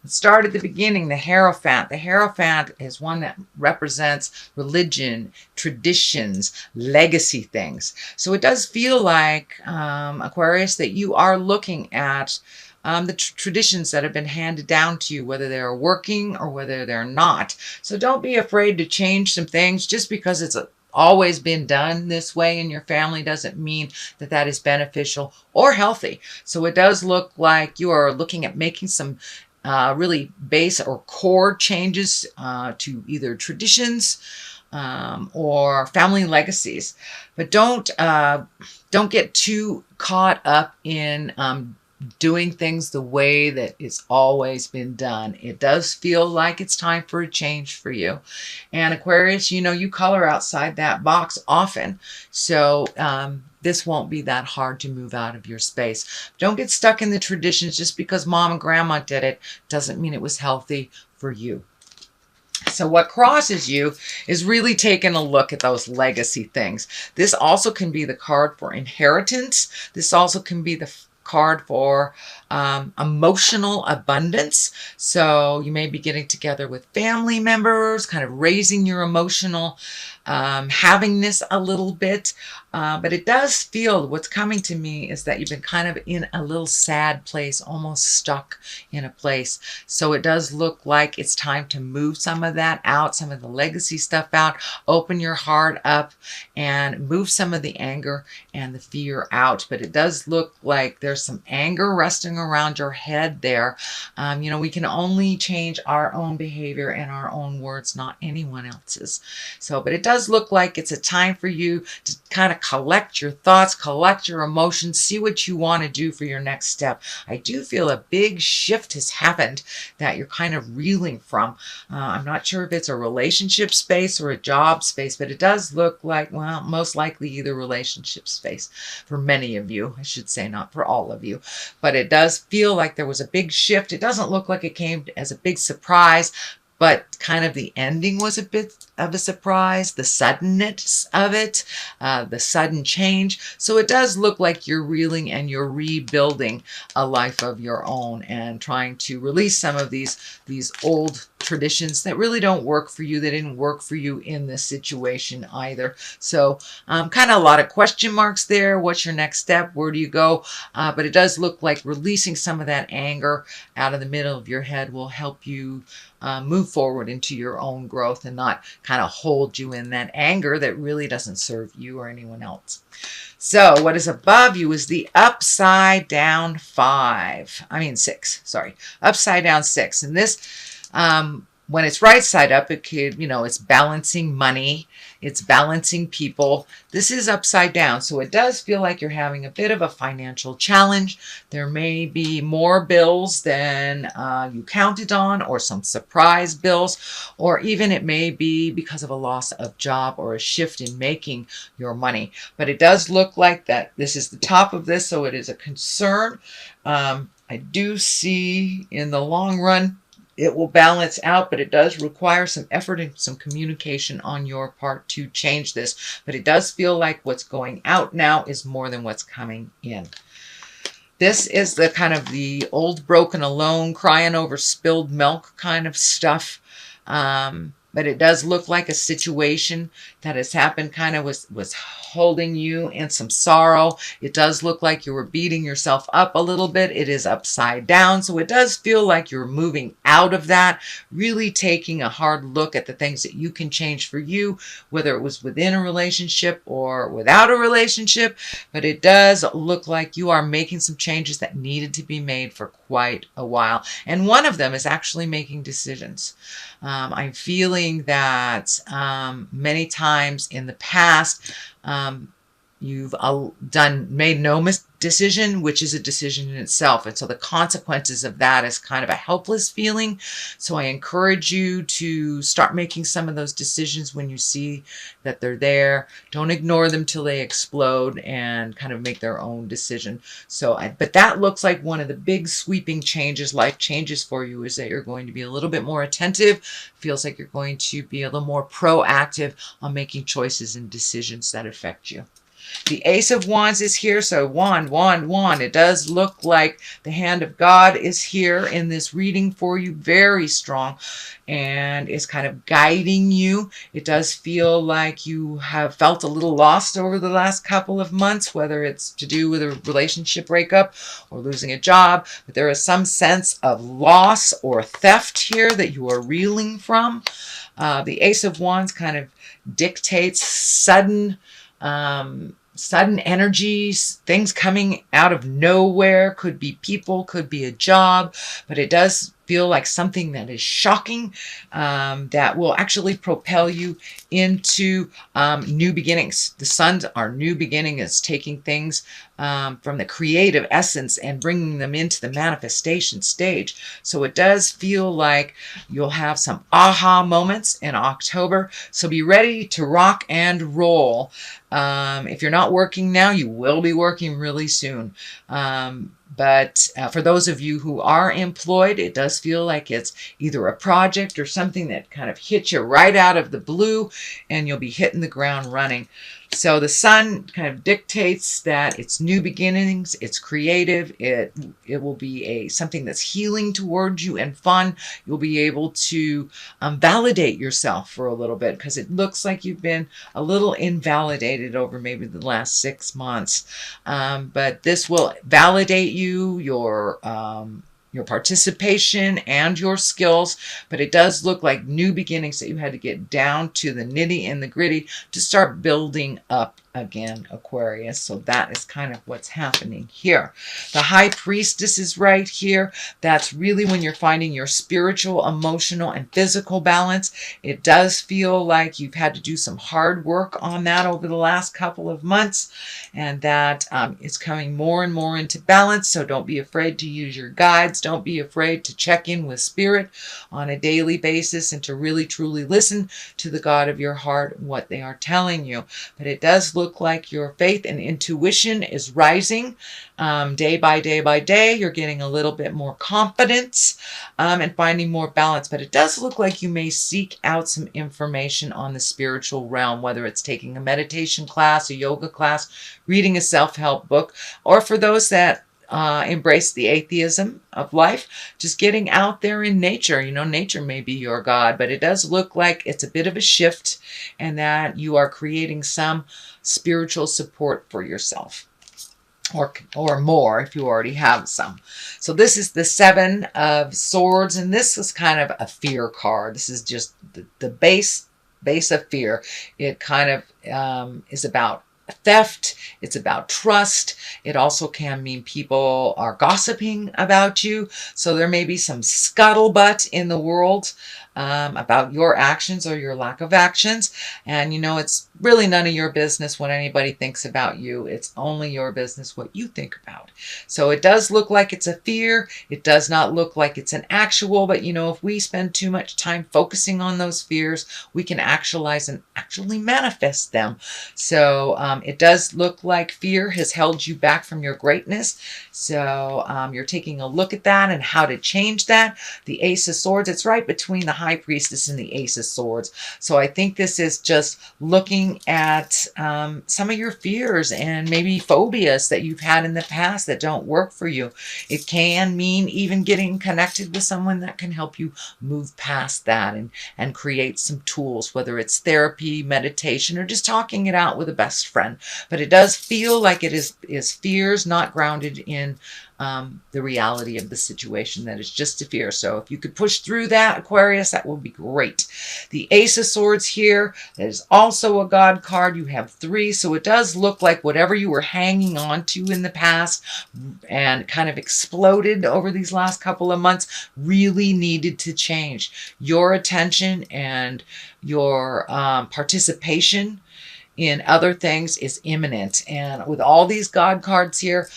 Let's start at the beginning, the Hierophant. The Hierophant is one that represents religion, traditions, legacy things. So it does feel like, Aquarius, that you are looking at the traditions that have been handed down to you, whether they're working or whether they're not. So don't be afraid to change some things. Just because it's always been done this way in your family doesn't mean that that is beneficial or healthy. So it does look like you are looking at making some really base or core changes to either traditions or family legacies. But don't get too caught up in doing things the way that it's always been done. It does feel like it's time for a change for you. And Aquarius, you know, you color outside that box often. So this won't be that hard to move out of your space. Don't get stuck in the traditions. Just because mom and grandma did it doesn't mean it was healthy for you. So what crosses you is really taking a look at those legacy things. This also can be the card for inheritance. This also can be the card for emotional abundance. So you may be getting together with family members, kind of raising your emotional havingness a little bit. But it does feel, what's coming to me is that you've been kind of in a little sad place, almost stuck in a place. So it does look like it's time to move some of that out, some of the legacy stuff out, open your heart up and move some of the anger and the fear out. But it does look like there's some anger resting around your head there. You know, we can only change our own behavior and our own words, not anyone else's. So, but it does look like it's a time for you to kind of collect your thoughts, collect your emotions, see what you want to do for your next step. I do feel a big shift has happened that you're kind of reeling from. I'm not sure if it's a relationship space or a job space, but it does look like, well, most likely either relationship space for many of you. I should say not for all of you, but it does feel like there was a big shift. It doesn't look like it came as a big surprise, but kind of the ending was a bit of a surprise, the suddenness of it, the sudden change. So it does look like you're reeling and you're rebuilding a life of your own and trying to release some of these old traditions that really don't work for you. They didn't work for you in this situation either. So kind of a lot of question marks there. What's your next step? Where do you go? But it does look like releasing some of that anger out of the middle of your head will help you move forward into your own growth and not kind of hold you in that anger that really doesn't serve you or anyone else. So what is above you is the upside down 6, sorry, upside down 6. And this, when it's right side up, it could, you know, it's balancing money, it's balancing people. This is upside down, so it does feel like you're having a bit of a financial challenge. There may be more bills than you counted on, or some surprise bills, or even it may be because of a loss of job or a shift in making your money. But it does look like that this is the top of this, so it is a concern. I do see in the long run it will balance out, but it does require some effort and some communication on your part to change this. But it does feel like what's going out now is more than what's coming in. This is the kind of the old, broken, alone, crying over spilled milk kind of stuff. But it does look like a situation that has happened kind of was holding you in some sorrow. It does look like you were beating yourself up a little bit. It is upside down. So it does feel like you're moving out of that, really taking a hard look at the things that you can change for you, whether it was within a relationship or without a relationship. But it does look like you are making some changes that needed to be made for quite a while. And one of them is actually making decisions. I'm feeling that many times in the past, you've made no decision, which is a decision in itself. And so the consequences of that is kind of a helpless feeling. So I encourage you to start making some of those decisions when you see that they're there. Don't ignore them till they explode and kind of make their own decision. So, but that looks like one of the big sweeping changes, life changes for you, is that you're going to be a little bit more attentive. Feels like you're going to be a little more proactive on making choices and decisions that affect you. The Ace of Wands is here. So wand, wand, wand. It does look like the hand of God is here in this reading for you. Very strong. And it's kind of guiding you. It does feel like you have felt a little lost over the last couple of months, whether it's to do with a relationship breakup or losing a job. But there is some sense of loss or theft here that you are reeling from. The Ace of Wands kind of dictates sudden energies, things coming out of nowhere. Could be people, could be a job, but it does feel like something that is shocking, that will actually propel you into new beginnings. The Sun, our new beginning, is taking things from the creative essence and bringing them into the manifestation stage. So it does feel like you'll have some aha moments in October. So be ready to rock and roll. If you're not working now, you will be working really soon. But for those of you who are employed, it does feel like it's either a project or something that kind of hits you right out of the blue, and you'll be hitting the ground running. So the Sun kind of dictates that it's new beginnings, it's creative, it will be something that's healing towards you and fun. You'll be able to validate yourself for a little bit, because it looks like you've been a little invalidated over maybe the last 6 months. But this will validate you, your participation and your skills, but it does look like new beginnings that you had to get down to the nitty and the gritty to start building up again, Aquarius. So that is kind of what's happening here. The High Priestess is right here. That's really when you're finding your spiritual, emotional, and physical balance. It does feel like you've had to do some hard work on that over the last couple of months, and that it's coming more and more into balance. So don't be afraid to use your guides. Don't be afraid to check in with Spirit on a daily basis and to really truly listen to the God of your heart, what they are telling you. But it does look like your faith and intuition is rising day by day by day. You're getting a little bit more confidence and finding more balance. But it does look like you may seek out some information on the spiritual realm, whether it's taking a meditation class, a yoga class, reading a self-help book, or for those that embrace the atheism of life, just getting out there in nature. You know, nature may be your God, but it does look like it's a bit of a shift, and that you are creating some spiritual support for yourself, or more if you already have some. So this is the Seven of Swords, and this is kind of a fear card. This is just the base of fear. It kind of is about theft. It's about trust. It also can mean people are gossiping about you. So there may be some scuttlebutt in the world about your actions or your lack of actions. And you know, it's really none of your business what anybody thinks about you. It's only your business what you think about. So it does look like it's a fear. It does not look like it's an actual, but you know, if we spend too much time focusing on those fears, we can actualize and actually manifest them. So it does look like fear has held you back from your greatness. So you're taking a look at that and how to change that. The Ace of Swords, it's right between the High Priestess and the Ace of Swords. So I think this is just looking at some of your fears and maybe phobias that you've had in the past that don't work for you. It can mean even getting connected with someone that can help you move past that and create some tools, whether it's therapy, meditation, or just talking it out with a best friend. But it does feel like it is fears not grounded in the reality of the situation, that is just a fear. So if you could push through that, Aquarius, that would be great. The Ace of Swords here, that is also a God card. You have 3, so it does look like whatever you were hanging on to in the past and kind of exploded over these last couple of months really needed to change. Your attention and your participation in other things is imminent. And with all these God cards here,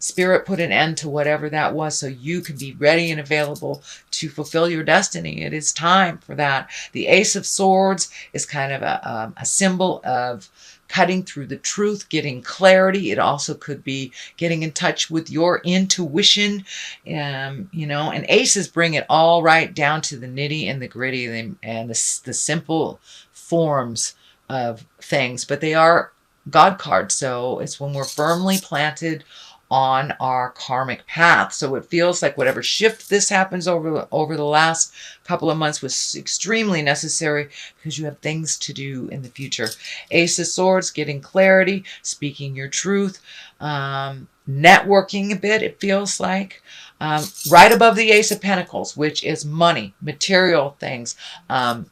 Spirit put an end to whatever that was so you can be ready and available to fulfill your destiny. It is time for that. The Ace of Swords is kind of a symbol of cutting through the truth, getting clarity. It also could be getting in touch with your intuition. You know, and aces bring it all right down to the nitty and the gritty and the simple forms of things, but they are God card. So it's when we're firmly planted on our karmic path. So it feels like whatever shift this happens over the last couple of months was extremely necessary because you have things to do in the future. Ace of Swords, getting clarity, speaking your truth, networking a bit, it feels like. Right above the Ace of Pentacles, which is money, material things,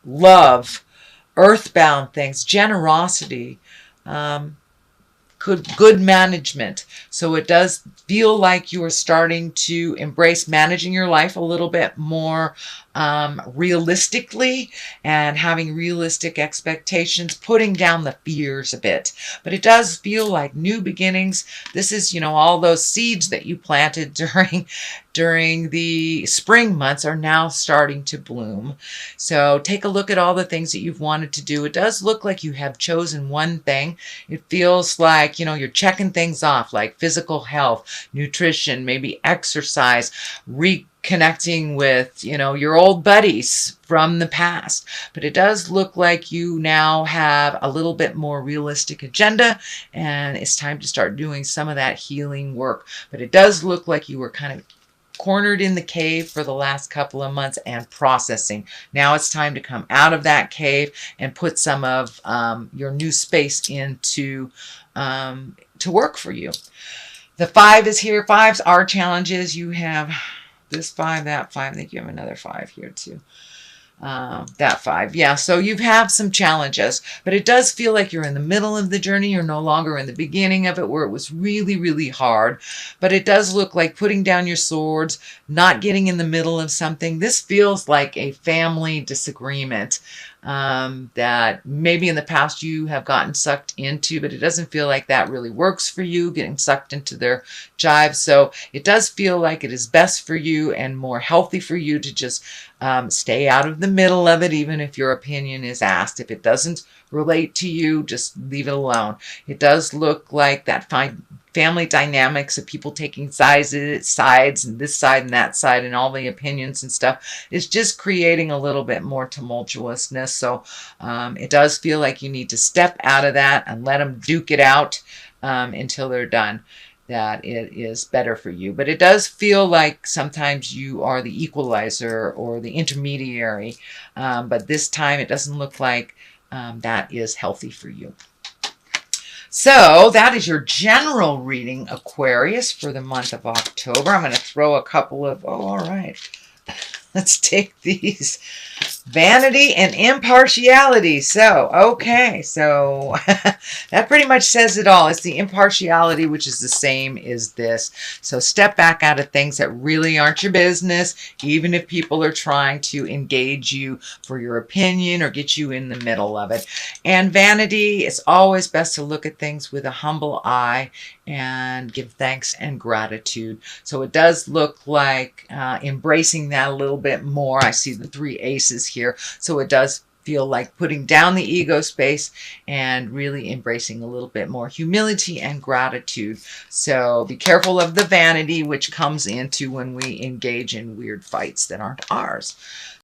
love, earthbound things, generosity, good management. So it does feel like you are starting to embrace managing your life a little bit more realistically and having realistic expectations, putting down the fears a bit. But it does feel like new beginnings. This is, you know, all those seeds that you planted during the spring months are now starting to bloom. So take a look at all the things that you've wanted to do. It does look like you have chosen one thing. It feels like, you know, you're checking things off, like physical health, nutrition, maybe exercise, reconnecting with, you know, your old buddies from the past. But it does look like you now have a little bit more realistic agenda, and it's time to start doing some of that healing work. But it does look like you were kind of cornered in the cave for the last couple of months and processing. Now it's time to come out of that cave and put some of your new space into to work for you. The 5 is here. 5s are challenges. You have this 5, that 5. I think you have another 5 here too. That 5. Yeah, so you have some challenges, but it does feel like you're in the middle of the journey. You're no longer in the beginning of it where it was really, really hard, but it does look like putting down your swords, not getting in the middle of something. This feels like a family disagreement that maybe in the past you have gotten sucked into, but it doesn't feel like that really works for you, getting sucked into their jive. So it does feel like it is best for you and more healthy for you to just stay out of the middle of it, even if your opinion is asked. If it doesn't relate to you, just leave it alone. It does look like that family dynamics of people taking sides and this side and that side and all the opinions and stuff is just creating a little bit more tumultuousness. So it does feel like you need to step out of that and let them duke it out until they're done. That it is better for you. But it does feel like sometimes you are the equalizer or the intermediary. But this time it doesn't look like that is healthy for you. So that is your general reading, Aquarius, for the month of October. I'm going to throw a couple of, all right. Let's take these. Vanity and impartiality. So, okay. So that pretty much says it all. It's the impartiality, which is the same as this. So step back out of things that really aren't your business, even if people are trying to engage you for your opinion or get you in the middle of it. And vanity, it's always best to look at things with a humble eye and give thanks and gratitude. So it does look like embracing that a little bit more. I see the 3 aces here. So it does feel like putting down the ego space and really embracing a little bit more humility and gratitude. So be careful of the vanity, which comes into when we engage in weird fights that aren't ours.